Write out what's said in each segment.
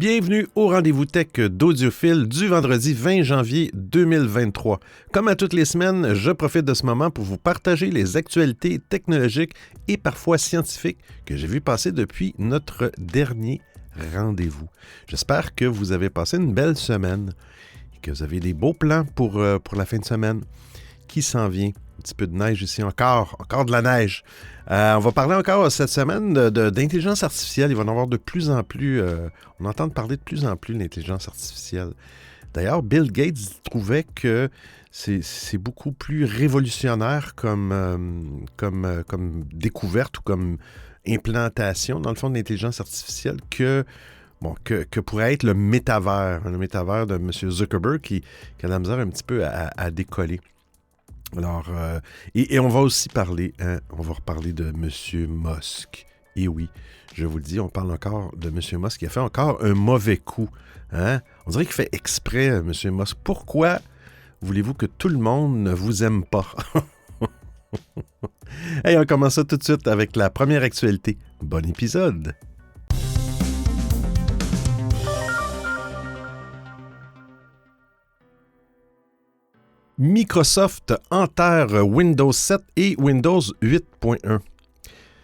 Bienvenue au rendez-vous tech d'Audiophile du vendredi 20 janvier 2023. Comme à toutes les semaines, je profite de ce moment pour vous partager les actualités technologiques et parfois scientifiques que j'ai vu passer depuis notre dernier rendez-vous. J'espère que vous avez passé une belle semaine et que vous avez des beaux plans pour la fin de semaine qui s'en vient. Un petit peu de neige ici, encore de la neige. On va parler encore cette semaine d'intelligence artificielle. Il va y en avoir de plus en plus. On entend parler de plus en plus de l'intelligence artificielle. D'ailleurs, Bill Gates trouvait que c'est beaucoup plus révolutionnaire comme découverte ou comme implantation, dans le fond, de l'intelligence artificielle que pourrait être le métavers de M. Zuckerberg qui a la misère un petit peu à décoller. Alors, et on va aussi parler, on va reparler de M. Musk. Et oui, je vous le dis, on parle encore de M. Musk qui a fait encore un mauvais coup. Hein? On dirait qu'il fait exprès, M. Musk. Pourquoi voulez-vous que tout le monde ne vous aime pas? Hey, on commence ça tout de suite avec la première actualité. Bon épisode! Microsoft enterre Windows 7 et Windows 8.1.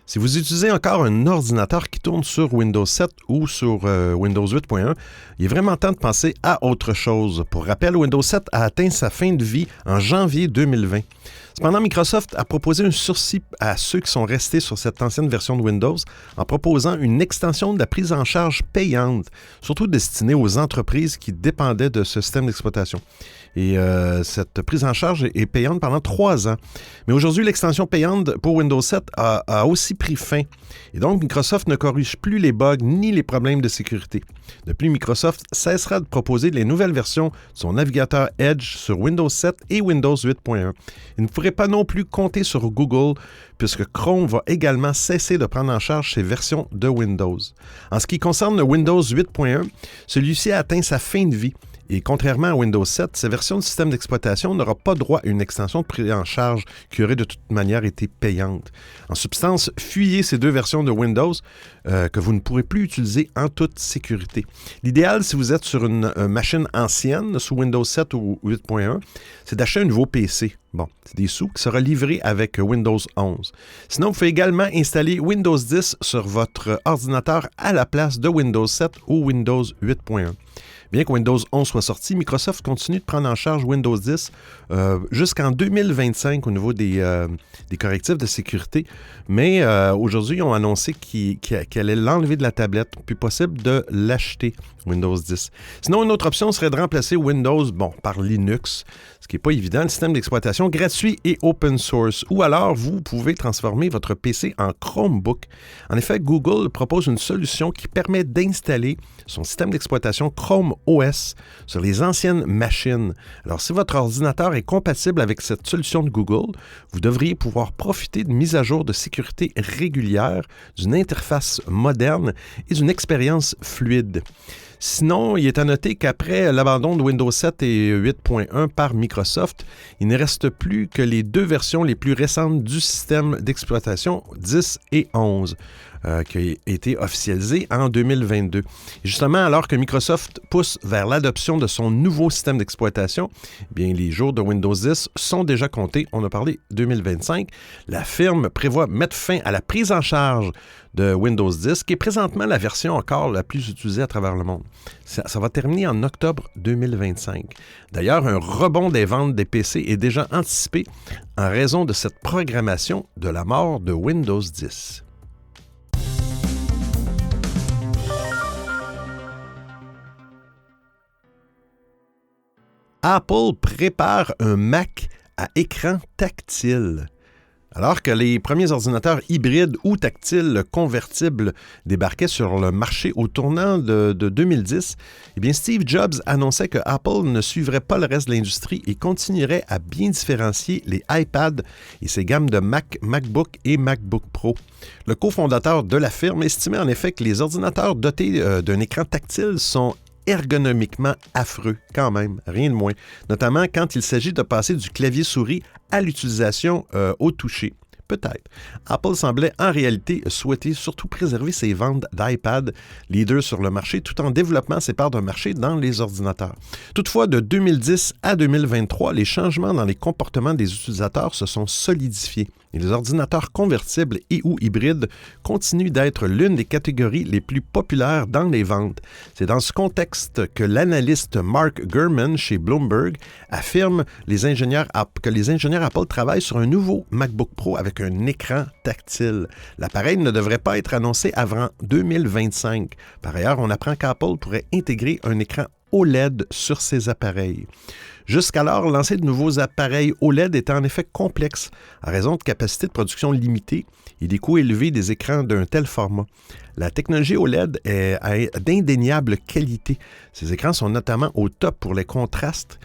Si vous utilisez encore un ordinateur qui tourne sur Windows 7 ou sur Windows 8.1, il est vraiment temps de penser à autre chose. Pour rappel, Windows 7 a atteint sa fin de vie en janvier 2020. Cependant, Microsoft a proposé un sursis à ceux qui sont restés sur cette ancienne version de Windows en proposant une extension de la prise en charge payante, surtout destinée aux entreprises qui dépendaient de ce système d'exploitation. Et cette prise en charge est payante pendant 3 ans. Mais aujourd'hui, l'extension payante pour Windows 7 a aussi pris fin. Et donc, Microsoft ne corrige plus les bugs ni les problèmes de sécurité. De plus, Microsoft cessera de proposer les nouvelles versions de son navigateur Edge sur Windows 7 et Windows 8.1. Il ne pourrait pas non plus compter sur Google, puisque Chrome va également cesser de prendre en charge ces versions de Windows. En ce qui concerne le Windows 8.1, celui-ci a atteint sa fin de vie. Et contrairement à Windows 7, ces versions de système d'exploitation n'aura pas droit à une extension de prise en charge qui aurait de toute manière été payante. En substance, fuyez ces 2 versions de Windows que vous ne pourrez plus utiliser en toute sécurité. L'idéal, si vous êtes sur une machine ancienne, sous Windows 7 ou 8.1, c'est d'acheter un nouveau PC. Bon, c'est des sous qui sera livré avec Windows 11. Sinon, vous pouvez également installer Windows 10 sur votre ordinateur à la place de Windows 7 ou Windows 8.1. Bien que Windows 11 soit sorti, Microsoft continue de prendre en charge Windows 10 jusqu'en 2025 au niveau des correctifs de sécurité. Mais aujourd'hui, ils ont annoncé qu'elle allait l'enlever de la tablette. Plus possible de l'acheter, Windows 10. Sinon, une autre option serait de remplacer Windows par Linux, ce qui n'est pas évident, le système d'exploitation gratuit et open source. Ou alors, vous pouvez transformer votre PC en Chromebook. En effet, Google propose une solution qui permet d'installer son système d'exploitation Chrome OS sur les anciennes machines. Alors, si votre ordinateur est compatible avec cette solution de Google, vous devriez pouvoir profiter de mises à jour de sécurité régulières, d'une interface moderne et d'une expérience fluide. Sinon, il est à noter qu'après l'abandon de Windows 7 et 8.1 par Microsoft, il ne reste plus que les 2 versions les plus récentes du système d'exploitation 10 et 11. Qui a été officialisé en 2022. Et justement, alors que Microsoft pousse vers l'adoption de son nouveau système d'exploitation, eh bien, les jours de Windows 10 sont déjà comptés. On a parlé 2025. La firme prévoit mettre fin à la prise en charge de Windows 10, qui est présentement la version encore la plus utilisée à travers le monde. Ça va terminer en octobre 2025. D'ailleurs, un rebond des ventes des PC est déjà anticipé en raison de cette programmation de la mort de Windows 10. Apple prépare un Mac à écran tactile. Alors que les premiers ordinateurs hybrides ou tactiles convertibles débarquaient sur le marché au tournant de 2010, eh bien Steve Jobs annonçait que Apple ne suivrait pas le reste de l'industrie et continuerait à bien différencier les iPads et ses gammes de Mac, MacBook et MacBook Pro. Le cofondateur de la firme estimait en effet que les ordinateurs dotés d'un écran tactile sont ergonomiquement affreux, quand même, rien de moins, notamment quand il s'agit de passer du clavier souris à l'utilisation au toucher. peut-être. Apple semblait en réalité souhaiter surtout préserver ses ventes d'iPad, leader sur le marché, tout en développant ses parts de marché dans les ordinateurs. Toutefois, de 2010 à 2023, les changements dans les comportements des utilisateurs se sont solidifiés. Et les ordinateurs convertibles et ou hybrides continuent d'être l'une des catégories les plus populaires dans les ventes. C'est dans ce contexte que l'analyste Mark Gurman chez Bloomberg affirme que les ingénieurs Apple travaillent sur un nouveau MacBook Pro avec un écran tactile. L'appareil ne devrait pas être annoncé avant 2025. Par ailleurs, on apprend qu'Apple pourrait intégrer un écran OLED sur ses appareils. Jusqu'alors, lancer de nouveaux appareils OLED était en effet complexe, à raison de capacités de production limitées et des coûts élevés des écrans d'un tel format. La technologie OLED est d'indéniable qualité. Ces écrans sont notamment au top pour les contrastes,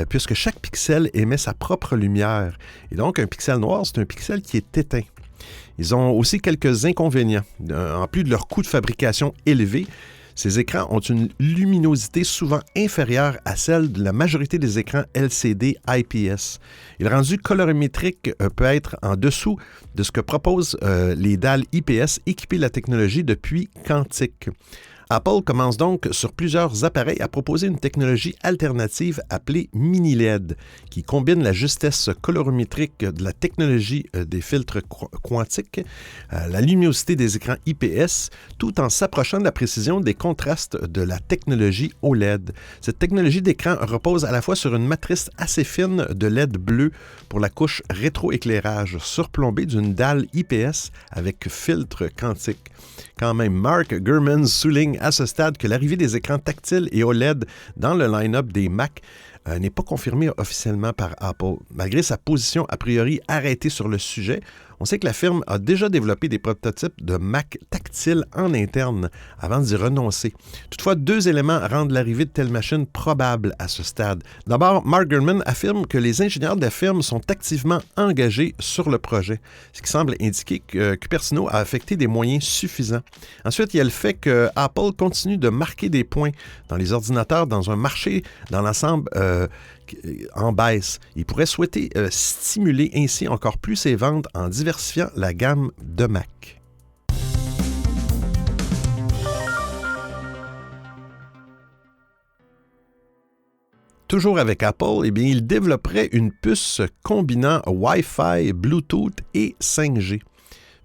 puisque chaque pixel émet sa propre lumière. Et donc, un pixel noir, c'est un pixel qui est éteint. Ils ont aussi quelques inconvénients. En plus de leur coût de fabrication élevé, ces écrans ont une luminosité souvent inférieure à celle de la majorité des écrans LCD IPS. Et le rendu colorimétrique peut être en dessous de ce que proposent les dalles IPS équipées de la technologie de puits quantique. Apple commence donc sur plusieurs appareils à proposer une technologie alternative appelée mini-LED, qui combine la justesse colorimétrique de la technologie des filtres quantiques, la luminosité des écrans IPS, tout en s'approchant de la précision des contrastes de la technologie OLED. Cette technologie d'écran repose à la fois sur une matrice assez fine de LED bleu pour la couche rétroéclairage, surplombée d'une dalle IPS avec filtre quantique. Quand même, Mark Gurman souligne à ce stade que l'arrivée des écrans tactiles et OLED dans le line-up des Mac n'est pas confirmée officiellement par Apple. Malgré sa position a priori arrêtée sur le sujet, on sait que la firme a déjà développé des prototypes de Mac tactiles en interne avant d'y renoncer. Toutefois, deux éléments rendent l'arrivée de telles machines probable à ce stade. D'abord, Mark Gurman affirme que les ingénieurs de la firme sont activement engagés sur le projet, ce qui semble indiquer que Cupertino a affecté des moyens suffisants. Ensuite, il y a le fait que Apple continue de marquer des points dans les ordinateurs dans un marché dans l'ensemble en baisse. Il pourrait souhaiter stimuler ainsi encore plus ses ventes en diversifiant la gamme de Mac. Toujours avec Apple, il développerait une puce combinant Wi-Fi, Bluetooth et 5G.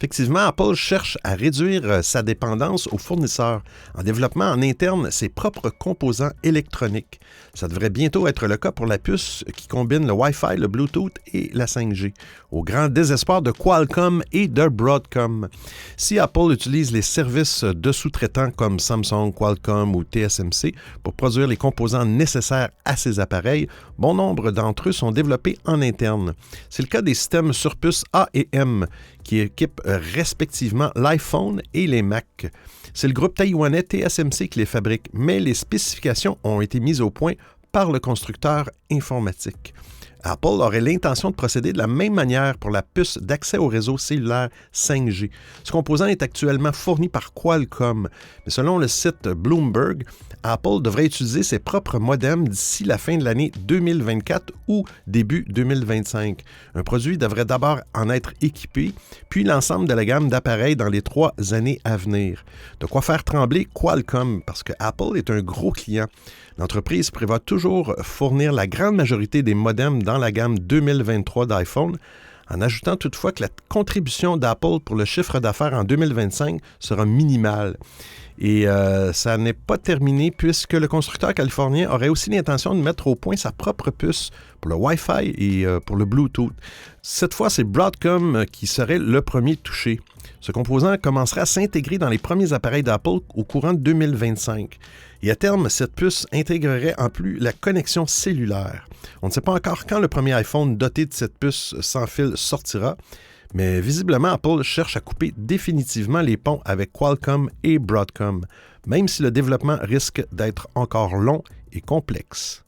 Effectivement, Apple cherche à réduire sa dépendance aux fournisseurs en développant en interne ses propres composants électroniques. Ça devrait bientôt être le cas pour la puce qui combine le Wi-Fi, le Bluetooth et la 5G, au grand désespoir de Qualcomm et de Broadcom. Si Apple utilise les services de sous-traitants comme Samsung, Qualcomm ou TSMC pour produire les composants nécessaires à ces appareils, bon nombre d'entre eux sont développés en interne. C'est le cas des systèmes sur puce A et M qui équipent respectivement l'iPhone et les Mac. C'est le groupe taïwanais TSMC qui les fabrique, mais les spécifications ont été mises au point par le constructeur informatique. Apple aurait l'intention de procéder de la même manière pour la puce d'accès au réseau cellulaire 5G. Ce composant est actuellement fourni par Qualcomm, mais selon le site Bloomberg, Apple devrait utiliser ses propres modems d'ici la fin de l'année 2024 ou début 2025. Un produit devrait d'abord en être équipé, puis l'ensemble de la gamme d'appareils dans les 3 années à venir. De quoi faire trembler Qualcomm, parce que Apple est un gros client. L'entreprise prévoit toujours fournir la grande majorité des modems dans la gamme 2023 d'iPhone, en ajoutant toutefois que la contribution d'Apple pour le chiffre d'affaires en 2025 sera minimale. Et ça n'est pas terminé puisque le constructeur californien aurait aussi l'intention de mettre au point sa propre puce pour le Wi-Fi et pour le Bluetooth. Cette fois, c'est Broadcom qui serait le premier touché. Ce composant commencerait à s'intégrer dans les premiers appareils d'Apple au courant de 2025. Et à terme, cette puce intégrerait en plus la connexion cellulaire. On ne sait pas encore quand le premier iPhone doté de cette puce sans fil sortira, mais visiblement, Apple cherche à couper définitivement les ponts avec Qualcomm et Broadcom, même si le développement risque d'être encore long et complexe.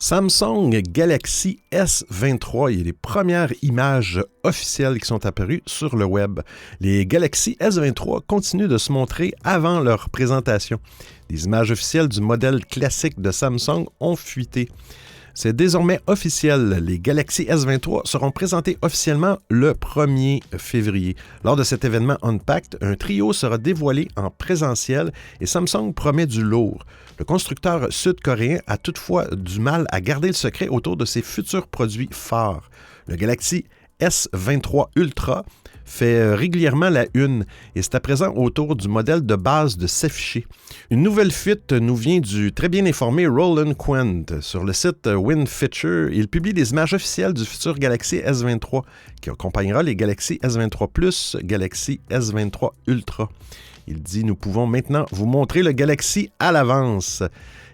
Samsung Galaxy S23, il y a les premières images officielles qui sont apparues sur le web. Les Galaxy S23 continuent de se montrer avant leur présentation. Les images officielles du modèle classique de Samsung ont fuité. C'est désormais officiel. Les Galaxy S23 seront présentés officiellement le 1er février. Lors de cet événement Unpacked, un trio sera dévoilé en présentiel et Samsung promet du lourd. Le constructeur sud-coréen a toutefois du mal à garder le secret autour de ses futurs produits phares. Le Galaxy S23 Ultra fait régulièrement la une et c'est à présent autour du modèle de base de s'afficher. Une nouvelle fuite nous vient du très bien informé Roland Quent. Sur le site WinFeature, il publie des images officielles du futur Galaxy S23 qui accompagnera les Galaxy S23 Plus, Galaxy S23 Ultra. Il dit « Nous pouvons maintenant vous montrer le Galaxy à l'avance »,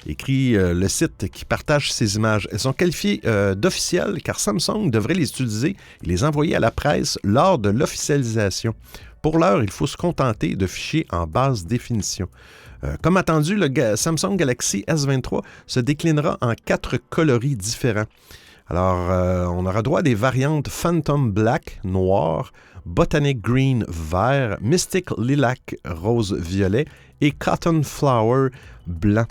écrit le site qui partage ces images. Elles sont qualifiées d'officielles car Samsung devrait les utiliser et les envoyer à la presse lors de l'officialisation. Pour l'heure, il faut se contenter de fichiers en basse définition. Comme attendu, le Samsung Galaxy S23 se déclinera en 4 coloris différents. Alors, on aura droit à des variantes Phantom Black, noir, Botanic Green, vert, Mystic Lilac, rose-violet et Cotton Flower, blanc.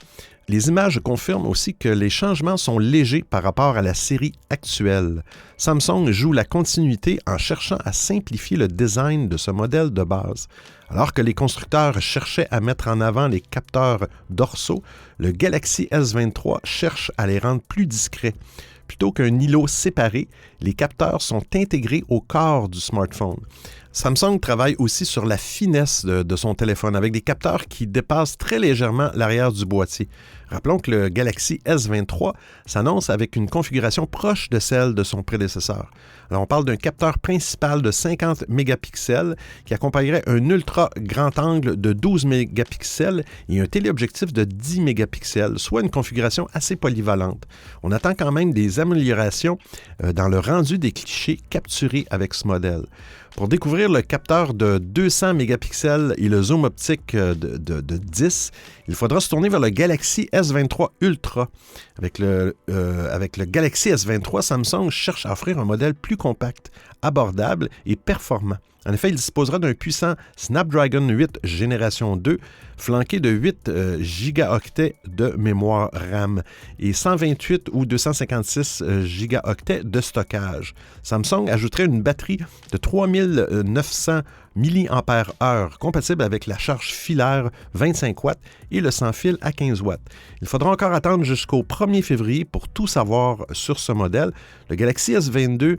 Les images confirment aussi que les changements sont légers par rapport à la série actuelle. Samsung joue la continuité en cherchant à simplifier le design de ce modèle de base. Alors que les constructeurs cherchaient à mettre en avant les capteurs dorsaux, le Galaxy S23 cherche à les rendre plus discrets. Plutôt qu'un îlot séparé, les capteurs sont intégrés au corps du smartphone. Samsung travaille aussi sur la finesse de son téléphone avec des capteurs qui dépassent très légèrement l'arrière du boîtier. Rappelons que le Galaxy S23 s'annonce avec une configuration proche de celle de son prédécesseur. Alors on parle d'un capteur principal de 50 mégapixels qui accompagnerait un ultra grand angle de 12 mégapixels et un téléobjectif de 10 mégapixels, soit une configuration assez polyvalente. On attend quand même des améliorations dans le rendu des clichés capturés avec ce modèle. Pour découvrir le capteur de 200 mégapixels et le zoom optique de 10, il faudra se tourner vers le Galaxy S23 Ultra. Avec le Galaxy S23, Samsung cherche à offrir un modèle plus compact, abordable et performant. En effet, il disposera d'un puissant Snapdragon 8 génération 2, flanqué de 8 gigaoctets de mémoire RAM et 128 ou 256 gigaoctets de stockage. Samsung ajouterait une batterie de 3900 mAh compatible avec la charge filaire 25 watts et le sans-fil à 15 watts. Il faudra encore attendre jusqu'au 1er février pour tout savoir sur ce modèle. Le Galaxy S22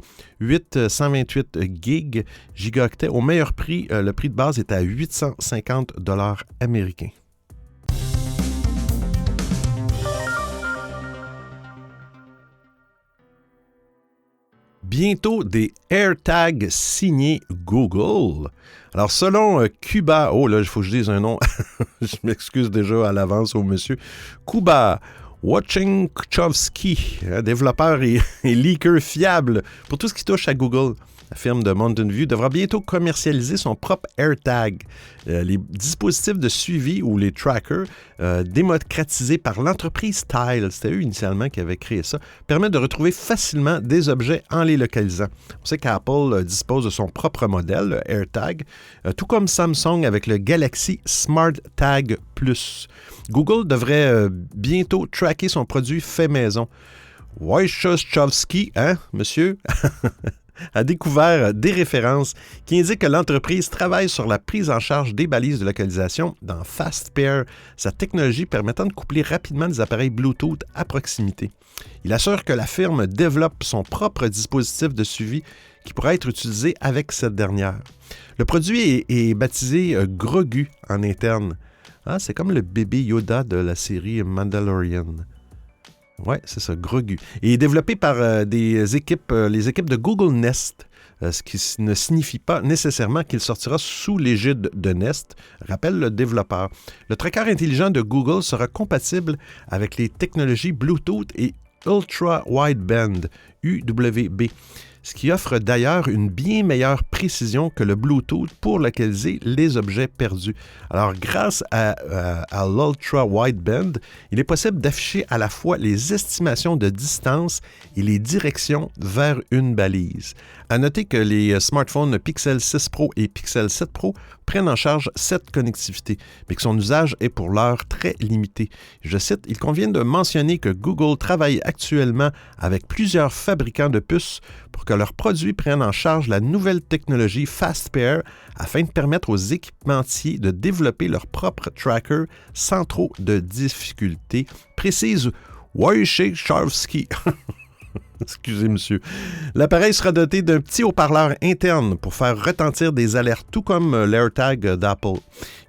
128 gigaoctets au meilleur prix, le prix de base est à 850 $ américains. Bientôt des AirTags signés Google. Alors, selon Kuba, oh là, il faut que je dise un nom, je m'excuse déjà à l'avance au monsieur, Kuba Wojciechowski, développeur et leaker fiable pour tout ce qui touche à Google. La firme de Mountain View devra bientôt commercialiser son propre AirTag. Les dispositifs de suivi ou les trackers démocratisés par l'entreprise Tile, c'était eux initialement qui avaient créé ça, permettent de retrouver facilement des objets en les localisant. On sait qu'Apple dispose de son propre modèle, le AirTag, tout comme Samsung avec le Galaxy Smart Tag Plus. Google devrait bientôt tracker son produit fait maison. Wojciechowski, hein, monsieur? a découvert des références qui indiquent que l'entreprise travaille sur la prise en charge des balises de localisation dans FastPair, sa technologie permettant de coupler rapidement des appareils Bluetooth à proximité. Il assure que la firme développe son propre dispositif de suivi qui pourra être utilisé avec cette dernière. Le produit est baptisé Grogu en interne. Ah, c'est comme le bébé Yoda de la série Mandalorian. Oui, c'est ça, Grogu. Et développé par les équipes de Google Nest, ce qui ne signifie pas nécessairement qu'il sortira sous l'égide de Nest, rappelle le développeur. Le tracker intelligent de Google sera compatible avec les technologies Bluetooth et Ultra Wideband, UWB. ce qui offre d'ailleurs une bien meilleure précision que le Bluetooth pour localiser les objets perdus. Alors, grâce à l'Ultra Wideband, il est possible d'afficher à la fois les estimations de distance et les directions vers une balise. À noter que les smartphones Pixel 6 Pro et Pixel 7 Pro prennent en charge cette connectivité, mais que son usage est pour l'heure très limité. Je cite, « Il convient de mentionner que Google travaille actuellement avec plusieurs fabricants de puces pour que leurs produits prennent en charge la nouvelle technologie FastPair afin de permettre aux équipementiers de développer leur propre tracker sans trop de difficultés. » Précise Wojciech Charski. Excusez, monsieur. L'appareil sera doté d'un petit haut-parleur interne pour faire retentir des alertes, tout comme l'AirTag d'Apple.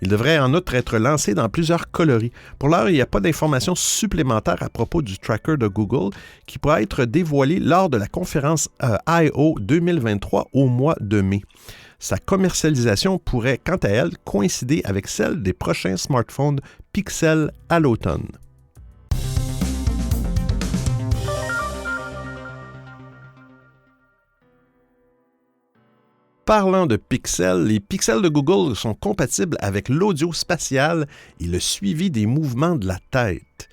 Il devrait en outre être lancé dans plusieurs coloris. Pour l'heure, il n'y a pas d'informations supplémentaires à propos du tracker de Google qui pourra être dévoilé lors de la conférence I/O 2023 au mois de mai. Sa commercialisation pourrait, quant à elle, coïncider avec celle des prochains smartphones Pixel à l'automne. Parlant de pixels, les pixels de Google sont compatibles avec l'audio spatial et le suivi des mouvements de la tête.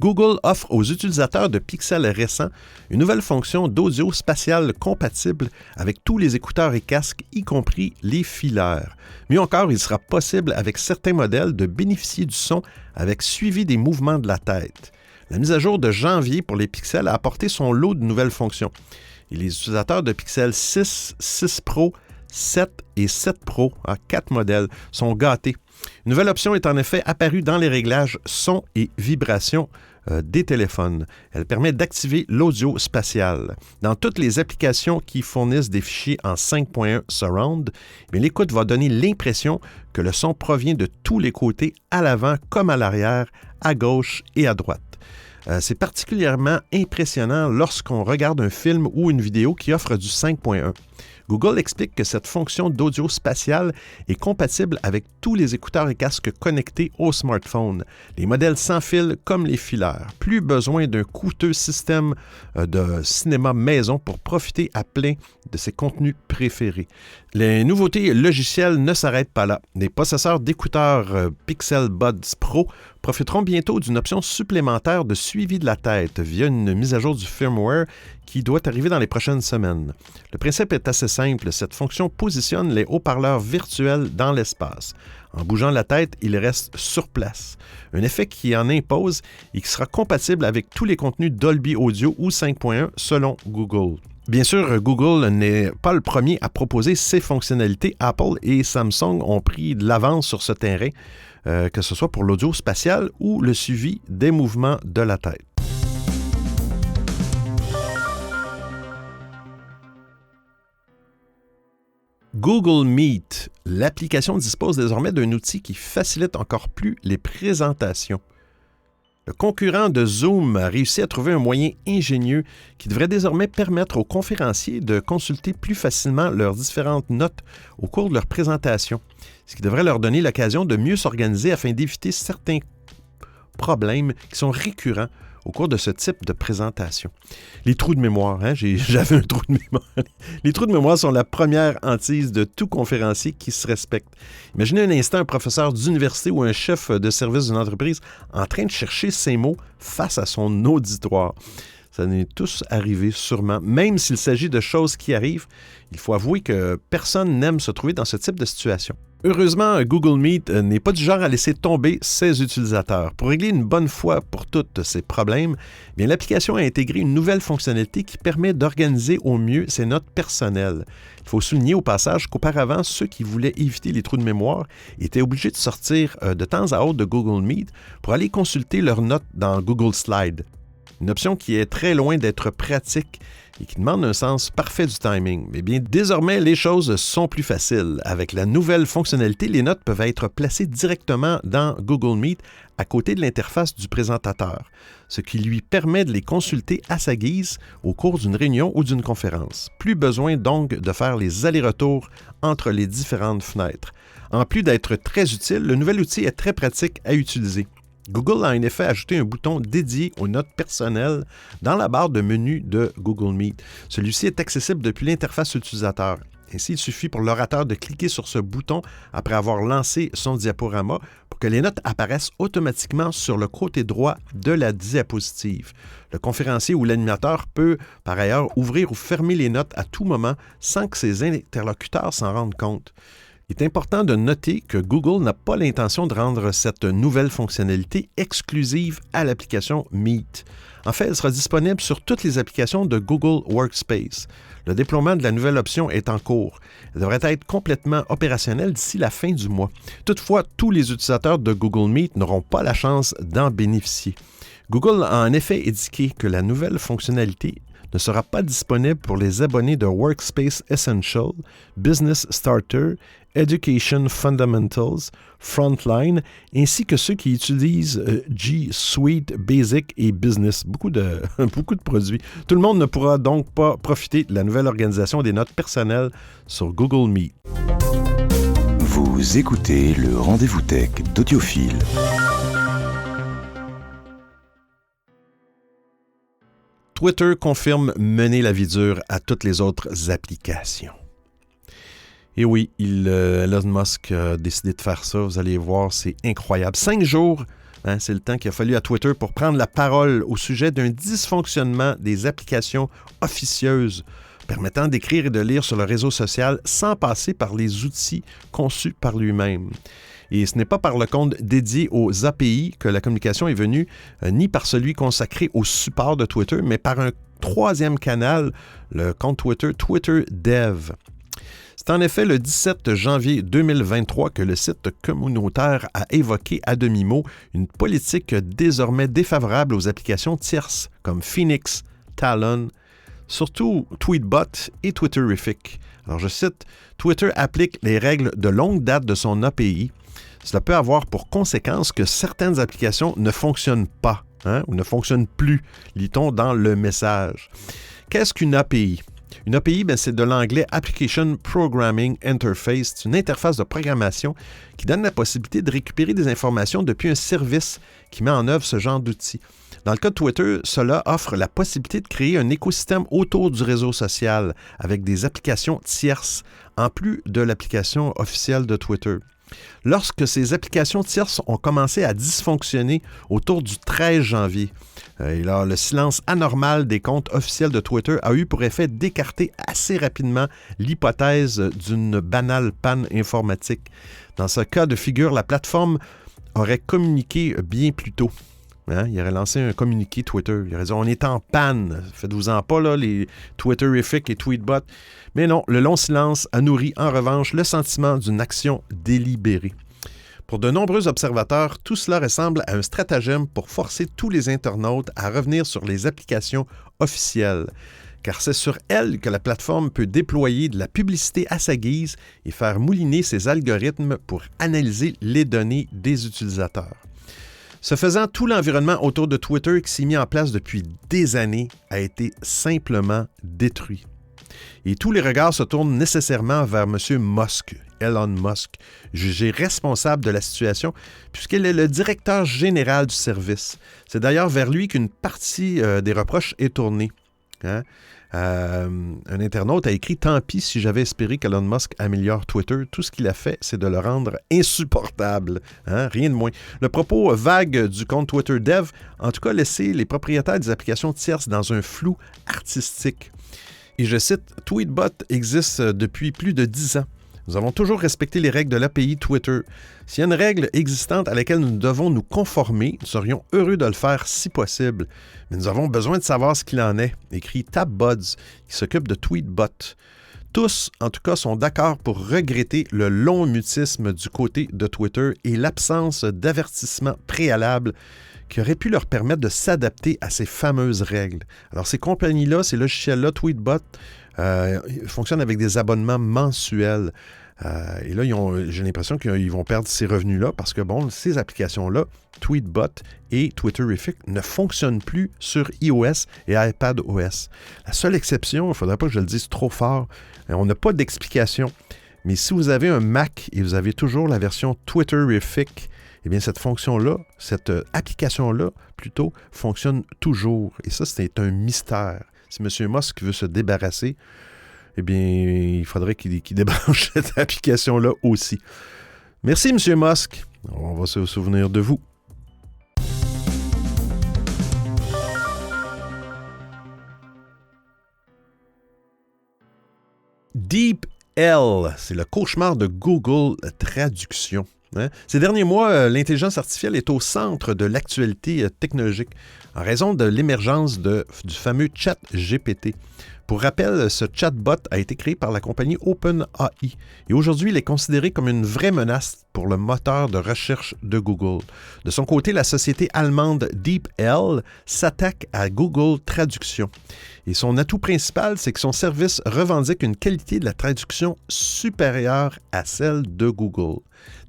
Google offre aux utilisateurs de pixels récents une nouvelle fonction d'audio spatial compatible avec tous les écouteurs et casques, y compris les filaires. Mieux encore, il sera possible avec certains modèles de bénéficier du son avec suivi des mouvements de la tête. La mise à jour de janvier pour les pixels a apporté son lot de nouvelles fonctions. Et les utilisateurs de Pixel 6, 6 Pro, 7 et 7 Pro, 4 modèles, sont gâtés. Une nouvelle option est en effet apparue dans les réglages son et vibration des téléphones. Elle permet d'activer l'audio spatial. Dans toutes les applications qui fournissent des fichiers en 5.1 Surround, l'écoute va donner l'impression que le son provient de tous les côtés, à l'avant comme à l'arrière, à gauche et à droite. C'est particulièrement impressionnant lorsqu'on regarde un film ou une vidéo qui offre du 5.1. Google explique que cette fonction d'audio spatial est compatible avec tous les écouteurs et casques connectés au smartphone, les modèles sans fil comme les filaires. Plus besoin d'un coûteux système de cinéma maison pour profiter à plein de ses contenus préférés. Les nouveautés logicielles ne s'arrêtent pas là. Les possesseurs d'écouteurs Pixel Buds Pro profiteront bientôt d'une option supplémentaire de suivi de la tête via une mise à jour du firmware qui doit arriver dans les prochaines semaines. Le principe est assez simple. Cette fonction positionne les haut-parleurs virtuels dans l'espace. En bougeant la tête, ils restent sur place. Un effet qui en impose et qui sera compatible avec tous les contenus Dolby Audio ou 5.1 selon Google. Bien sûr, Google n'est pas le premier à proposer ces fonctionnalités. Apple et Samsung ont pris de l'avance sur ce terrain, que ce soit pour l'audio spatial ou le suivi des mouvements de la tête. Google Meet. L'application dispose désormais d'un outil qui facilite encore plus les présentations. Le concurrent de Zoom a réussi à trouver un moyen ingénieux qui devrait désormais permettre aux conférenciers de consulter plus facilement leurs différentes notes au cours de leur présentation, ce qui devrait leur donner l'occasion de mieux s'organiser afin d'éviter certains problèmes qui sont récurrents au cours de ce type de présentation. Les trous de mémoire, j'avais un trou de mémoire. Les trous de mémoire sont la première hantise de tout conférencier qui se respecte. Imaginez un instant un professeur d'université ou un chef de service d'une entreprise en train de chercher ses mots face à son auditoire. Ça nous est tous arrivé sûrement. Même s'il s'agit de choses qui arrivent, il faut avouer que personne n'aime se trouver dans ce type de situation. Heureusement, Google Meet n'est pas du genre à laisser tomber ses utilisateurs. Pour régler une bonne fois pour toutes ces problèmes, l'application a intégré une nouvelle fonctionnalité qui permet d'organiser au mieux ses notes personnelles. Il faut souligner au passage qu'auparavant, ceux qui voulaient éviter les trous de mémoire étaient obligés de sortir de temps à autre de Google Meet pour aller consulter leurs notes dans Google Slides. Une option qui est très loin d'être pratique et qui demande un sens parfait du timing. Mais bien, désormais, les choses sont plus faciles. Avec la nouvelle fonctionnalité, les notes peuvent être placées directement dans Google Meet à côté de l'interface du présentateur, ce qui lui permet de les consulter à sa guise au cours d'une réunion ou d'une conférence. Plus besoin donc de faire les allers-retours entre les différentes fenêtres. En plus d'être très utile, le nouvel outil est très pratique à utiliser. Google a en effet ajouté un bouton dédié aux notes personnelles dans la barre de menu de Google Meet. Celui-ci est accessible depuis l'interface utilisateur. Ainsi, il suffit pour l'orateur de cliquer sur ce bouton après avoir lancé son diaporama pour que les notes apparaissent automatiquement sur le côté droit de la diapositive. Le conférencier ou l'animateur peut, par ailleurs, ouvrir ou fermer les notes à tout moment sans que ses interlocuteurs s'en rendent compte. Il est important de noter que Google n'a pas l'intention de rendre cette nouvelle fonctionnalité exclusive à l'application Meet. En fait, elle sera disponible sur toutes les applications de Google Workspace. Le déploiement de la nouvelle option est en cours. Elle devrait être complètement opérationnelle d'ici la fin du mois. Toutefois, tous les utilisateurs de Google Meet n'auront pas la chance d'en bénéficier. Google a en effet indiqué que la nouvelle fonctionnalité ne sera pas disponible pour les abonnés de Workspace Essential, Business Starter, Education Fundamentals, Frontline, ainsi que ceux qui utilisent G Suite, Basic et Business. Beaucoup de produits. Tout le monde ne pourra donc pas profiter de la nouvelle organisation des notes personnelles sur Google Meet. Vous écoutez le Rendez-vous Tech d'Audiophile. Twitter confirme mener la vie dure à toutes les autres applications. Et oui, Elon Musk a décidé de faire ça. Vous allez voir, c'est incroyable. 5 jours, c'est le temps qu'il a fallu à Twitter pour prendre la parole au sujet d'un dysfonctionnement des applications officieuses permettant d'écrire et de lire sur le réseau social sans passer par les outils conçus par lui-même. Et ce n'est pas par le compte dédié aux API que la communication est venue, ni par celui consacré au support de Twitter, mais par un troisième canal, le compte Twitter, Twitter Dev. C'est en effet le 17 janvier 2023 que le site communautaire a évoqué à demi-mot une politique désormais défavorable aux applications tierces comme Phoenix, Talon, surtout Tweetbot et Twitterrific. Alors je cite, « Twitter applique les règles de longue date de son API. Cela peut avoir pour conséquence que certaines applications ne fonctionnent pas ou ne fonctionnent plus, lit-on dans le message. Qu'est-ce qu'une API? Une API, c'est de l'anglais Application Programming Interface. C'est une interface de programmation qui donne la possibilité de récupérer des informations depuis un service qui met en œuvre ce genre d'outils. Dans le cas de Twitter, cela offre la possibilité de créer un écosystème autour du réseau social avec des applications tierces, en plus de l'application officielle de Twitter. Lorsque ces applications tierces ont commencé à dysfonctionner autour du 13 janvier, et là, le silence anormal des comptes officiels de Twitter a eu pour effet d'écarter assez rapidement l'hypothèse d'une banale panne informatique. Dans ce cas de figure, la plateforme aurait communiqué bien plus tôt. Il aurait lancé un communiqué Twitter. Il aurait dit « On est en panne. Faites-vous-en pas, là, les Twitterrific et Tweetbot. » Mais non, le long silence a nourri en revanche le sentiment d'une action délibérée. Pour de nombreux observateurs, tout cela ressemble à un stratagème pour forcer tous les internautes à revenir sur les applications officielles. Car c'est sur elles que la plateforme peut déployer de la publicité à sa guise et faire mouliner ses algorithmes pour analyser les données des utilisateurs. Ce faisant, tout l'environnement autour de Twitter qui s'est mis en place depuis des années a été simplement détruit. Et tous les regards se tournent nécessairement vers M. Musk, Elon Musk, jugé responsable de la situation, puisqu'il est le directeur général du service. C'est d'ailleurs vers lui qu'une partie des reproches est tournée. Un internaute a écrit « Tant pis si j'avais espéré qu'Elon Musk améliore Twitter. Tout ce qu'il a fait, c'est de le rendre insupportable. » Rien de moins. Le propos vague du compte Twitter Dev, en tout cas, laissait les propriétaires des applications tierces dans un flou artistique. Et je cite, « Tweetbot existe depuis plus de 10 ans. Nous avons toujours respecté les règles de l'API Twitter. S'il y a une règle existante à laquelle nous devons nous conformer, nous serions heureux de le faire si possible. Mais nous avons besoin de savoir ce qu'il en est, écrit TabBuds, qui s'occupe de Tweetbot. Tous, en tout cas, sont d'accord pour regretter le long mutisme du côté de Twitter et l'absence d'avertissement préalable qui aurait pu leur permettre de s'adapter à ces fameuses règles. Alors, ces compagnies-là, ces logiciels-là, Tweetbot, fonctionnent avec des abonnements mensuels. Et là, j'ai l'impression qu'ils vont perdre ces revenus-là parce que, ces applications-là, Tweetbot et Twitterrific, ne fonctionnent plus sur iOS et iPadOS. La seule exception, il ne faudrait pas que je le dise trop fort, on n'a pas d'explication. Mais si vous avez un Mac et vous avez toujours la version Twitterrific eh bien cette fonction-là, cette application-là, plutôt, fonctionne toujours. Et ça, c'est un mystère. Si M. Musk veut se débarrasser, eh bien, il faudrait qu'il débranche cette application-là aussi. Merci, M. Musk. On va se souvenir de vous. DeepL, c'est le cauchemar de Google Traduction. Ces derniers mois, l'intelligence artificielle est au centre de l'actualité technologique en raison de l'émergence du fameux ChatGPT. Pour rappel, ce chatbot a été créé par la compagnie OpenAI et aujourd'hui, il est considéré comme une vraie menace pour le moteur de recherche de Google. De son côté, la société allemande DeepL s'attaque à Google Traduction. Et son atout principal, c'est que son service revendique une qualité de la traduction supérieure à celle de Google.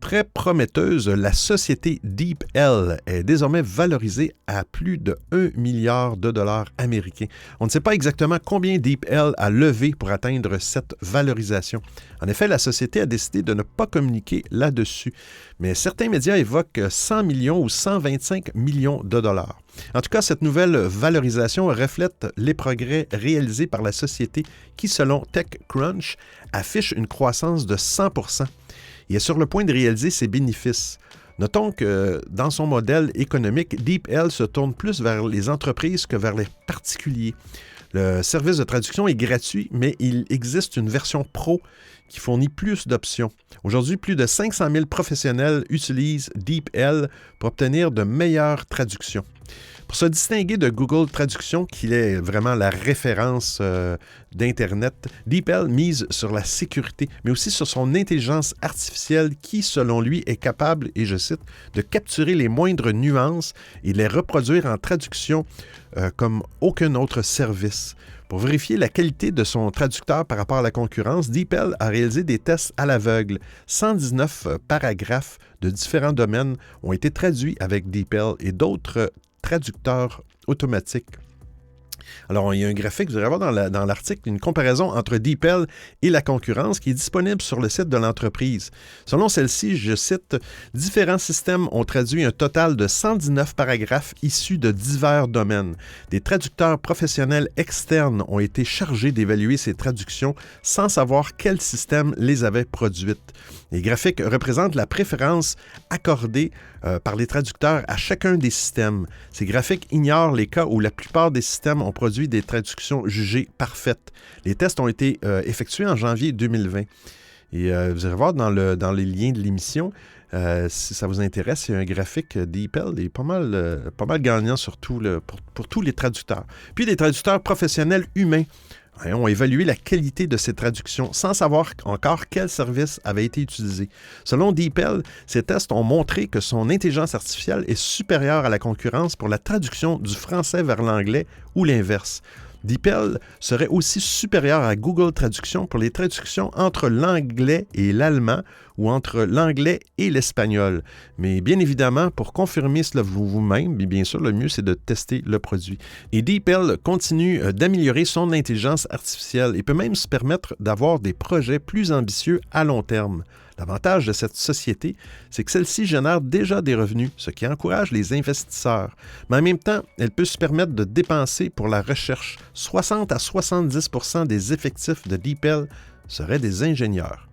Très prometteuse, la société DeepL est désormais valorisée à plus de 1 milliard de dollars américains. On ne sait pas exactement combien DeepL a levé pour atteindre cette valorisation. En effet, la société a décidé de ne pas communiquer là-dessus, mais certains médias évoquent 100 millions ou 125 millions de dollars. En tout cas, cette nouvelle valorisation reflète les progrès réalisés par la société qui, selon TechCrunch, affiche une croissance de 100%. Il est sur le point de réaliser ses bénéfices. Notons que dans son modèle économique, DeepL se tourne plus vers les entreprises que vers les particuliers. Le service de traduction est gratuit, mais il existe une version pro qui fournit plus d'options. Aujourd'hui, plus de 500 000 professionnels utilisent DeepL pour obtenir de meilleures traductions. Pour se distinguer de Google Traduction, qui est vraiment la référence d'Internet, DeepL mise sur la sécurité, mais aussi sur son intelligence artificielle qui, selon lui, est capable, et je cite, de capturer les moindres nuances et les reproduire en traduction comme aucun autre service. Pour vérifier la qualité de son traducteur par rapport à la concurrence, DeepL a réalisé des tests à l'aveugle. 119 paragraphes de différents domaines ont été traduits avec DeepL et d'autres traducteurs automatiques. Alors, il y a un graphique, vous allez voir dans l'article, une comparaison entre DeepL et la concurrence qui est disponible sur le site de l'entreprise. Selon celle-ci, je cite, « Différents systèmes ont traduit un total de 119 paragraphes issus de divers domaines. Des traducteurs professionnels externes ont été chargés d'évaluer ces traductions sans savoir quel système les avait produites. Les graphiques représentent la préférence accordée par les traducteurs à chacun des systèmes. Ces graphiques ignorent les cas où la plupart des systèmes ont produit des traductions jugées parfaites. Les tests ont été effectués en janvier 2020. Et vous allez voir dans les liens de l'émission, si ça vous intéresse, il y a un graphique DeepL est pas mal gagnant surtout pour tous les traducteurs. Puis les traducteurs professionnels humains ont évalué la qualité de ces traductions sans savoir encore quel service avait été utilisé. Selon DeepL, ces tests ont montré que son intelligence artificielle est supérieure à la concurrence pour la traduction du français vers l'anglais ou l'inverse. DeepL serait aussi supérieur à Google Traduction pour les traductions entre l'anglais et l'allemand ou entre l'anglais et l'espagnol. Mais bien évidemment, pour confirmer cela vous-même, bien sûr, le mieux, c'est de tester le produit. Et DeepL continue d'améliorer son intelligence artificielle et peut même se permettre d'avoir des projets plus ambitieux à long terme. L'avantage de cette société, c'est que celle-ci génère déjà des revenus, ce qui encourage les investisseurs. Mais en même temps, elle peut se permettre de dépenser pour la recherche. 60 à 70 % des effectifs de DeepL seraient des ingénieurs.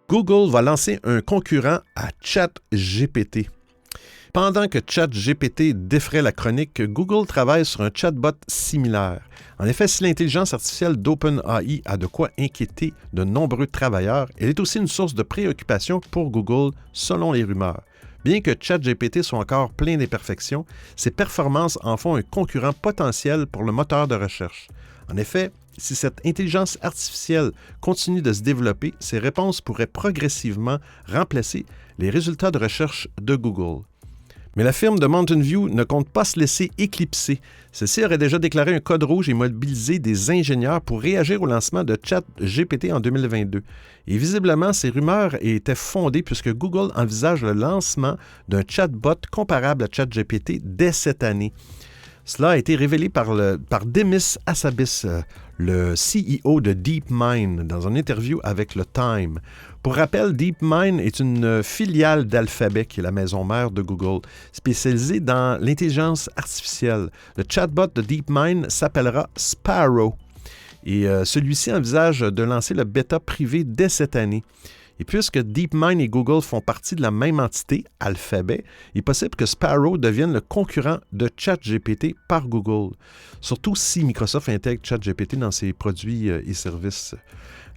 Google va lancer un concurrent à ChatGPT. Pendant que ChatGPT défraie la chronique, Google travaille sur un chatbot similaire. En effet, si l'intelligence artificielle d'OpenAI a de quoi inquiéter de nombreux travailleurs, elle est aussi une source de préoccupation pour Google, selon les rumeurs. Bien que ChatGPT soit encore plein d'imperfections, ses performances en font un concurrent potentiel pour le moteur de recherche. En effet, si cette intelligence artificielle continue de se développer, ses réponses pourraient progressivement remplacer les résultats de recherche de Google. Mais la firme de Mountain View ne compte pas se laisser éclipser. Celle-ci aurait déjà déclaré un code rouge et mobilisé des ingénieurs pour réagir au lancement de ChatGPT en 2022. Et visiblement, ces rumeurs étaient fondées puisque Google envisage le lancement d'un chatbot comparable à ChatGPT dès cette année. Cela a été révélé par Demis Hassabis, le CEO de DeepMind, dans une interview avec le Time. Pour rappel, DeepMind est une filiale d'Alphabet, qui est la maison mère de Google, spécialisée dans l'intelligence artificielle. Le chatbot de DeepMind s'appellera Sparrow. Et celui-ci envisage de lancer le bêta privé dès cette année. Et puisque DeepMind et Google font partie de la même entité, Alphabet, il est possible que Sparrow devienne le concurrent de ChatGPT par Google, surtout si Microsoft intègre ChatGPT dans ses produits et services.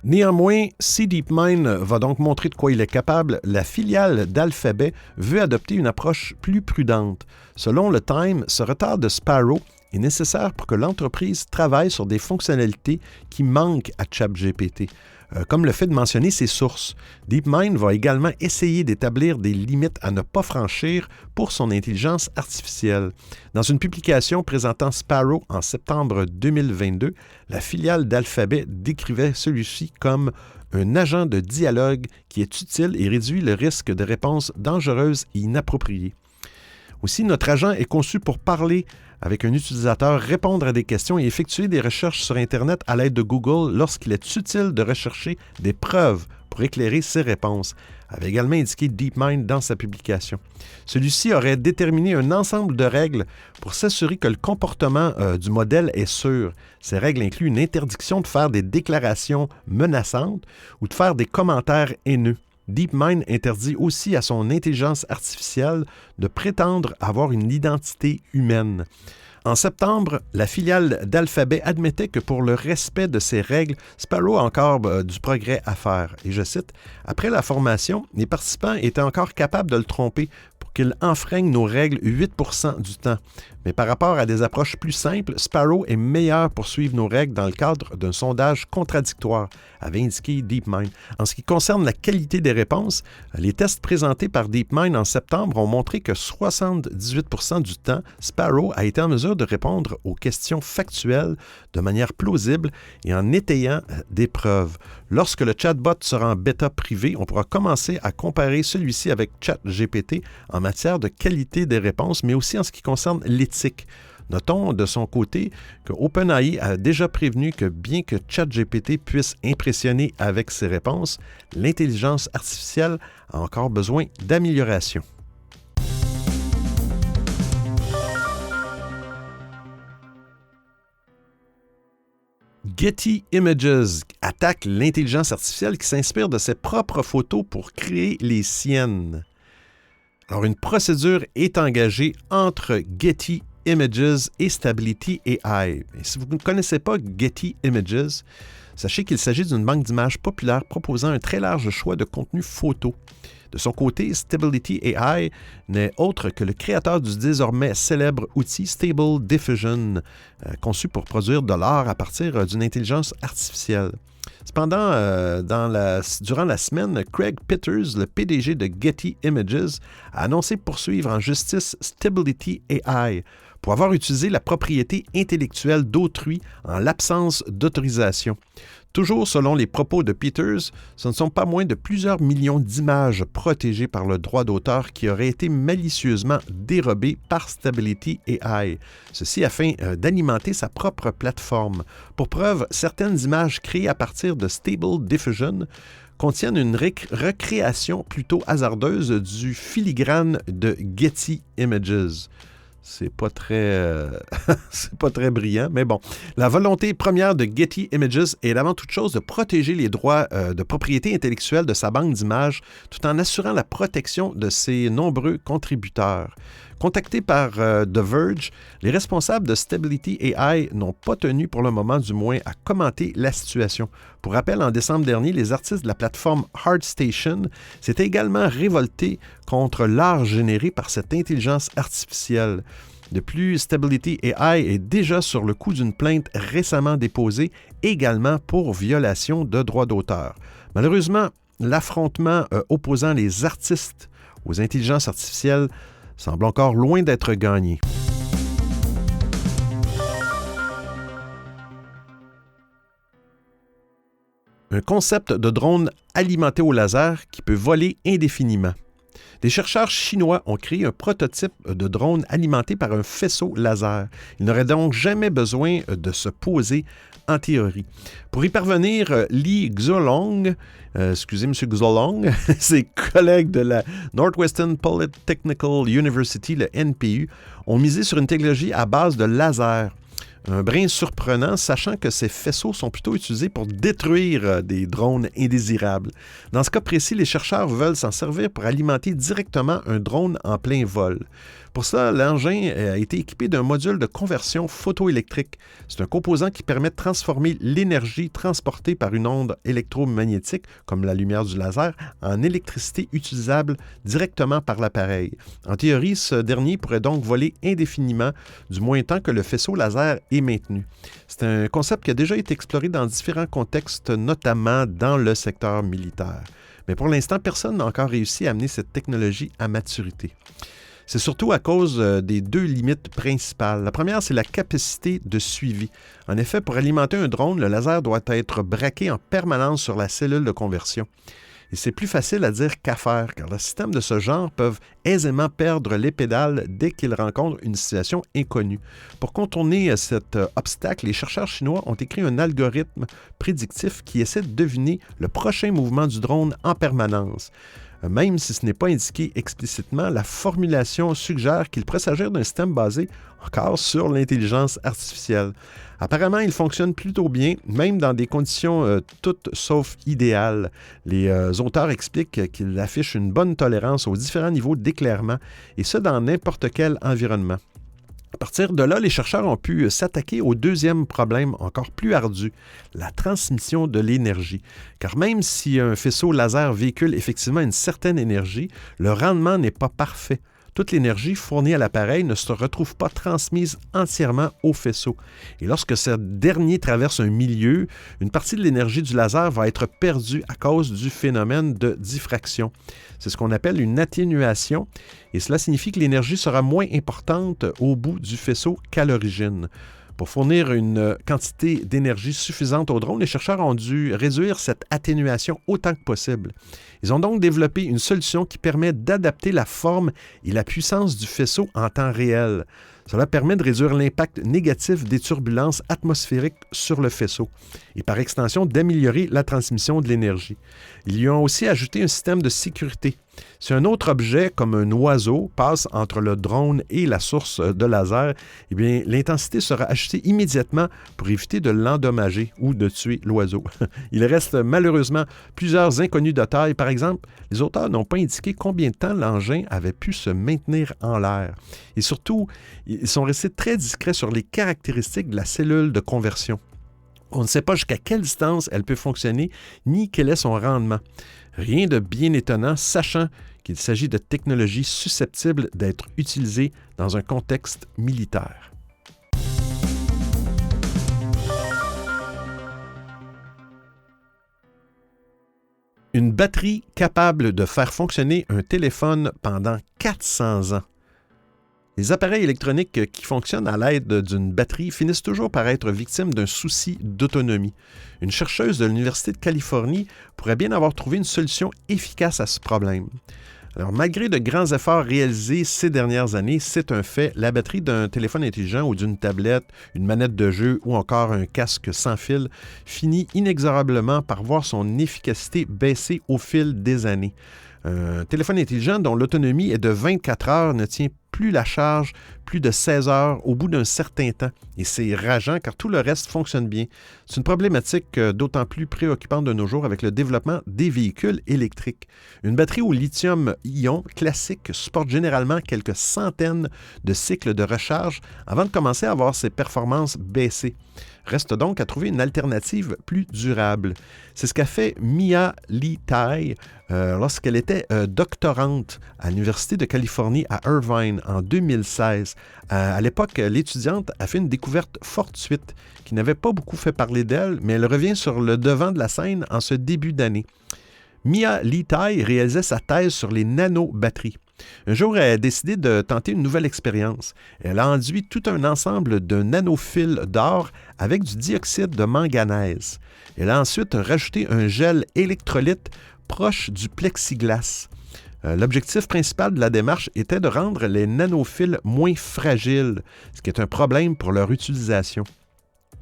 Néanmoins, si DeepMind va donc montrer de quoi il est capable, la filiale d'Alphabet veut adopter une approche plus prudente. Selon le Time, ce retard de Sparrow est nécessaire pour que l'entreprise travaille sur des fonctionnalités qui manquent à ChatGPT, comme le fait de mentionner ses sources. DeepMind va également essayer d'établir des limites à ne pas franchir pour son intelligence artificielle. Dans une publication présentant Sparrow en septembre 2022, la filiale d'Alphabet décrivait celui-ci comme un agent de dialogue qui est utile et réduit le risque de réponses dangereuses et inappropriées. Aussi, notre agent est conçu pour parler avec un utilisateur, répondre à des questions et effectuer des recherches sur Internet à l'aide de Google lorsqu'il est utile de rechercher des preuves pour éclairer ses réponses, avait également indiqué DeepMind dans sa publication. Celui-ci aurait déterminé un ensemble de règles pour s'assurer que le comportement du modèle est sûr. Ces règles incluent une interdiction de faire des déclarations menaçantes ou de faire des commentaires haineux. DeepMind interdit aussi à son intelligence artificielle de prétendre avoir une identité humaine. En septembre, la filiale d'Alphabet admettait que pour le respect de ces règles, Sparrow a encore du progrès à faire. Et je cite, « Après la formation, les participants étaient encore capables de le tromper pour qu'il enfreigne nos règles 8% du temps. Mais par rapport à des approches plus simples, Sparrow est meilleur pour suivre nos règles dans le cadre d'un sondage contradictoire », avait indiqué DeepMind. En ce qui concerne la qualité des réponses, les tests présentés par DeepMind en septembre ont montré que 78% du temps, Sparrow a été en mesure de répondre aux questions factuelles de manière plausible et en étayant des preuves. Lorsque le chatbot sera en bêta privé, on pourra commencer à comparer celui-ci avec ChatGPT en matière de qualité des réponses, mais aussi en ce qui concerne l'éthique. Notons de son côté que OpenAI a déjà prévenu que bien que ChatGPT puisse impressionner avec ses réponses, l'intelligence artificielle a encore besoin d'amélioration. Getty Images attaque l'intelligence artificielle qui s'inspire de ses propres photos pour créer les siennes. Alors, une procédure est engagée entre Getty Images et Stability AI. Et si vous ne connaissez pas Getty Images, sachez qu'il s'agit d'une banque d'images populaire proposant un très large choix de contenus photos. De son côté, Stability AI n'est autre que le créateur du désormais célèbre outil Stable Diffusion, conçu pour produire de l'art à partir d'une intelligence artificielle. Cependant, durant la semaine, Craig Peters, le PDG de Getty Images, a annoncé poursuivre en justice Stability AI pour avoir utilisé la propriété intellectuelle d'autrui en l'absence d'autorisation. Toujours selon les propos de Peters, ce ne sont pas moins de plusieurs millions d'images protégées par le droit d'auteur qui auraient été malicieusement dérobées par Stability AI, ceci afin d'alimenter sa propre plateforme. Pour preuve, certaines images créées à partir de Stable Diffusion contiennent une recréation plutôt hasardeuse du filigrane de Getty Images. C'est pas très brillant, mais bon. La volonté première de Getty Images est avant toute chose de protéger les droits de propriété intellectuelle de sa banque d'images tout en assurant la protection de ses nombreux contributeurs. Contactés par The Verge, les responsables de Stability AI n'ont pas tenu pour le moment du moins à commenter la situation. Pour rappel, en décembre dernier, les artistes de la plateforme ArtStation s'étaient également révoltés contre l'art généré par cette intelligence artificielle. De plus, Stability AI est déjà sur le coup d'une plainte récemment déposée, également pour violation de droits d'auteur. Malheureusement, l'affrontement opposant les artistes aux intelligences artificielles semble encore loin d'être gagné. Un concept de drone alimenté au laser qui peut voler indéfiniment. Des chercheurs chinois ont créé un prototype de drone alimenté par un faisceau laser. Il n'aurait donc jamais besoin de se poser en théorie. Pour y parvenir, Li Xuelong, excusez M. Xuelong, ses collègues de la Northwestern Polytechnical University, le NPU, ont misé sur une technologie à base de laser. Un brin surprenant, sachant que ces faisceaux sont plutôt utilisés pour détruire des drones indésirables. Dans ce cas précis, les chercheurs veulent s'en servir pour alimenter directement un drone en plein vol. Pour ça, l'engin a été équipé d'un module de conversion photoélectrique. C'est un composant qui permet de transformer l'énergie transportée par une onde électromagnétique, comme la lumière du laser, en électricité utilisable directement par l'appareil. En théorie, ce dernier pourrait donc voler indéfiniment, du moins tant que le faisceau laser est maintenu. C'est un concept qui a déjà été exploré dans différents contextes, notamment dans le secteur militaire. Mais pour l'instant, personne n'a encore réussi à amener cette technologie à maturité. C'est surtout à cause des deux limites principales. La première, c'est la capacité de suivi. En effet, pour alimenter un drone, le laser doit être braqué en permanence sur la cellule de conversion. Et c'est plus facile à dire qu'à faire, car les systèmes de ce genre peuvent aisément perdre les pédales dès qu'ils rencontrent une situation inconnue. Pour contourner cet obstacle, les chercheurs chinois ont écrit un algorithme prédictif qui essaie de deviner le prochain mouvement du drone en permanence. Même si ce n'est pas indiqué explicitement, la formulation suggère qu'il pourrait s'agir d'un système basé encore sur l'intelligence artificielle. Apparemment, il fonctionne plutôt bien, même dans des conditions toutes sauf idéales. Les auteurs expliquent qu'il affiche une bonne tolérance aux différents niveaux d'éclairement, et ce dans n'importe quel environnement. À partir de là, les chercheurs ont pu s'attaquer au deuxième problème encore plus ardu, la transmission de l'énergie. Car même si un faisceau laser véhicule effectivement une certaine énergie, le rendement n'est pas parfait. Toute l'énergie fournie à l'appareil ne se retrouve pas transmise entièrement au faisceau. Et lorsque ce dernier traverse un milieu, une partie de l'énergie du laser va être perdue à cause du phénomène de diffraction. C'est ce qu'on appelle une atténuation, et cela signifie que l'énergie sera moins importante au bout du faisceau qu'à l'origine. Pour fournir une quantité d'énergie suffisante au drone, les chercheurs ont dû réduire cette atténuation autant que possible. Ils ont donc développé une solution qui permet d'adapter la forme et la puissance du faisceau en temps réel. Cela permet de réduire l'impact négatif des turbulences atmosphériques sur le faisceau et par extension d'améliorer la transmission de l'énergie. Ils y ont aussi ajouté un système de sécurité. Si un autre objet, comme un oiseau, passe entre le drone et la source de laser, eh bien, l'intensité sera ajustée immédiatement pour éviter de l'endommager ou de tuer l'oiseau. Il reste malheureusement plusieurs inconnus de taille. Par exemple, les auteurs n'ont pas indiqué combien de temps l'engin avait pu se maintenir en l'air. Et surtout, ils sont restés très discrets sur les caractéristiques de la cellule de conversion. On ne sait pas jusqu'à quelle distance elle peut fonctionner, ni quel est son rendement. Rien de bien étonnant, sachant qu'il s'agit de technologies susceptibles d'être utilisées dans un contexte militaire. Une batterie capable de faire fonctionner un téléphone pendant 400 ans. Les appareils électroniques qui fonctionnent à l'aide d'une batterie finissent toujours par être victimes d'un souci d'autonomie. Une chercheuse de l'Université de Californie pourrait bien avoir trouvé une solution efficace à ce problème. Alors, malgré de grands efforts réalisés ces dernières années, c'est un fait, la batterie d'un téléphone intelligent ou d'une tablette, une manette de jeu ou encore un casque sans fil finit inexorablement par voir son efficacité baisser au fil des années. Un téléphone intelligent dont l'autonomie est de 24 heures ne tient plus la charge plus de 16 heures au bout d'un certain temps. Et c'est rageant car tout le reste fonctionne bien. C'est une problématique d'autant plus préoccupante de nos jours avec le développement des véhicules électriques. Une batterie au lithium-ion classique supporte généralement quelques centaines de cycles de recharge avant de commencer à voir ses performances baisser. Reste donc à trouver une alternative plus durable. C'est ce qu'a fait Mia Li Tai lorsqu'elle était doctorante à l'Université de Californie à Irvine en 2016. À l'époque, l'étudiante a fait une découverte fortuite qui n'avait pas beaucoup fait parler d'elle, mais elle revient sur le devant de la scène en ce début d'année. Mia Li Tai réalisait sa thèse sur les nanobatteries. Un jour, elle a décidé de tenter une nouvelle expérience. Elle a enduit tout un ensemble de nanofils d'or avec du dioxyde de manganèse. Elle a ensuite rajouté un gel électrolyte proche du plexiglas. L'objectif principal de la démarche était de rendre les nanophiles moins fragiles, ce qui est un problème pour leur utilisation.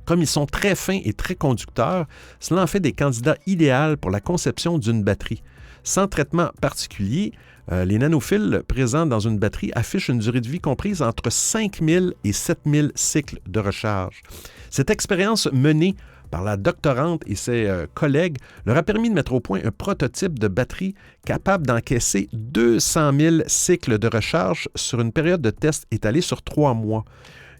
Comme ils sont très fins et très conducteurs, cela en fait des candidats idéaux pour la conception d'une batterie. Sans traitement particulier, les nanophiles présents dans une batterie affichent une durée de vie comprise entre 5000 et 7000 cycles de recharge. Cette expérience menée par la doctorante et ses collègues leur a permis de mettre au point un prototype de batterie capable d'encaisser 200 000 cycles de recharge sur une période de test étalée sur 3 mois.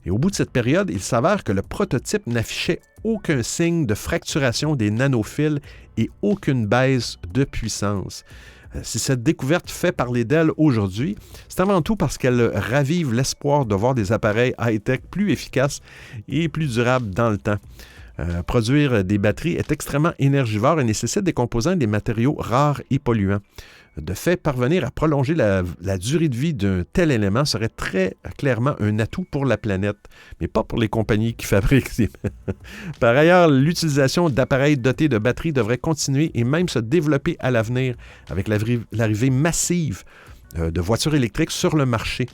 Et au bout de cette période, il s'avère que le prototype n'affichait aucun signe de fracturation des nanophiles et aucune baisse de puissance. Si cette découverte fait parler d'elle aujourd'hui, c'est avant tout parce qu'elle ravive l'espoir de voir des appareils high-tech plus efficaces et plus durables dans le temps. Produire des batteries est extrêmement énergivore et nécessite des composants et des matériaux rares et polluants. De fait, parvenir à prolonger la durée de vie d'un tel élément serait très clairement un atout pour la planète, mais pas pour les compagnies qui fabriquent ces... Par ailleurs, l'utilisation d'appareils dotés de batteries devrait continuer et même se développer à l'avenir avec l'arrivée massive de voitures électriques sur le marché.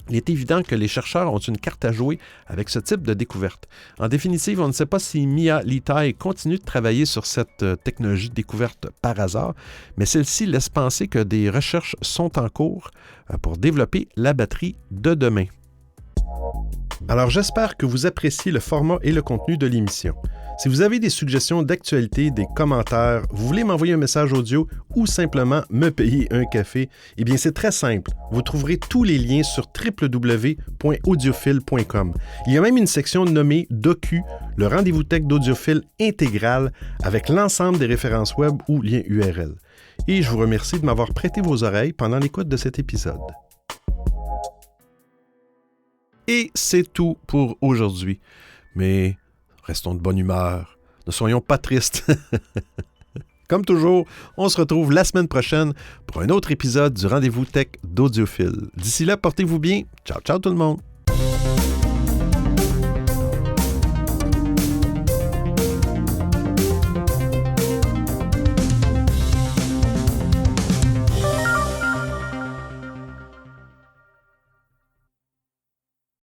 Il est évident que les chercheurs ont une carte à jouer avec ce type de découverte. En définitive, on ne sait pas si Mia Litaï continue de travailler sur cette technologie découverte par hasard, mais celle-ci laisse penser que des recherches sont en cours pour développer la batterie de demain. Alors j'espère que vous appréciez le format et le contenu de l'émission. Si vous avez des suggestions d'actualité, des commentaires, vous voulez m'envoyer un message audio ou simplement me payer un café, eh bien c'est très simple. Vous trouverez tous les liens sur www.audiophile.com. Il y a même une section nommée Docu, le rendez-vous tech d'Audiophile intégral avec l'ensemble des références web ou liens URL. Et je vous remercie de m'avoir prêté vos oreilles pendant l'écoute de cet épisode. Et c'est tout pour aujourd'hui. Mais restons de bonne humeur. Ne soyons pas tristes. Comme toujours, on se retrouve la semaine prochaine pour un autre épisode du Rendez-vous Tech d'Audiophile. D'ici là, portez-vous bien. Ciao, ciao tout le monde.